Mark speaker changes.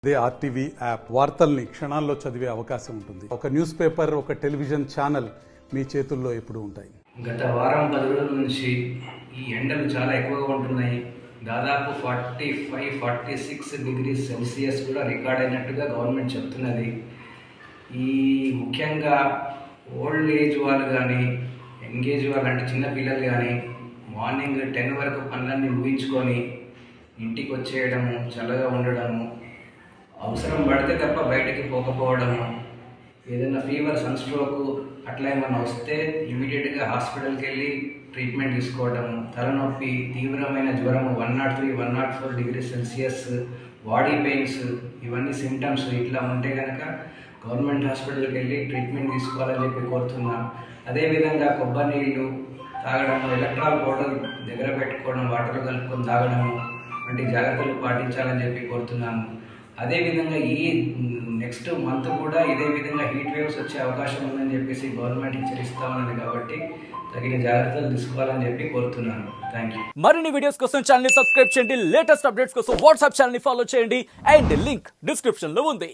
Speaker 1: They RTV app వార్తల్ని క్షణాల్లో చదివే అవకాశం ఉంటుంది. ఒక న్యూస్ పేపర్, ఒక టెలివిజన్ ఛానల్ మీ చేతుల్లో ఎప్పుడూ ఉంటాయి.
Speaker 2: గత వారం 10 రోజుల నుంచి ఈ ఎండలు చాలా ఎక్కువగా ఉంటున్నాయి. దాదాపు 45-46 డిగ్రీస్ సెల్సియస్ కూడా రికార్డ్ అయినట్టుగా గవర్నమెంట్ చెప్తున్నది. ఈ ముఖ్యంగా ఓల్డ్ ఏజ్ వాళ్ళు కానీ, యంగ్ ఏజ్ వాళ్ళు అంటే చిన్న పిల్లలు కానీ మార్నింగ్ 10 వరకు పనులన్నీ ముగించుకొని ఇంటికి వచ్చేయడము, చల్లగా ఉండడము, అవసరం పడితే తప్ప బయటికి పోకపోవడము, ఏదైనా ఫీవర్, సన్ స్ట్రోక్ అట్లా ఏమన్నా వస్తే ఇమీడియట్గా హాస్పిటల్కి వెళ్ళి ట్రీట్మెంట్ తీసుకోవడము, తలనొప్పి, తీవ్రమైన జ్వరము 103-104 డిగ్రీ సెల్సియస్, బాడీ పెయిన్స్, ఇవన్నీ సిమ్టమ్స్ ఇట్లా ఉంటే కనుక గవర్నమెంట్ హాస్పిటల్కి వెళ్ళి ట్రీట్మెంట్ తీసుకోవాలని చెప్పి కోరుతున్నాం. అదేవిధంగా కొబ్బరి నీళ్ళు తాగడము, ఎలక్ట్రాల్ పౌడర్ దగ్గర పెట్టుకోవడం, వాటర్లో కలుపుకొని తాగడము వంటి జాగ్రత్తలు పాటించాలని చెప్పి కోరుతున్నాను. అదేవిధంగా ఈ నెక్స్ట్ మంత్ కూడా ఇదే విధంగా హీట్ వేవ్స్ వచ్చే అవకాశం ఉందని చెప్పేసి గవర్నమెంట్ హెచ్చరిస్తా ఉన్నది కాబట్టి తగిన జాగ్రత్తలు తీసుకోవాలని చెప్పి కోరుతున్నాను. Thank you.
Speaker 3: మరిన్ని వీడియోస్ కోసం ఛానల్ ని సబ్స్క్రైబ్ చేయండి. లేటెస్ట్ అప్డేట్స్ కోసం వాట్సాప్ ఛానల్ ని ఫాలో చేయండి. అండ్ లింక్ డిస్క్రిప్షన్ లో ఉంది.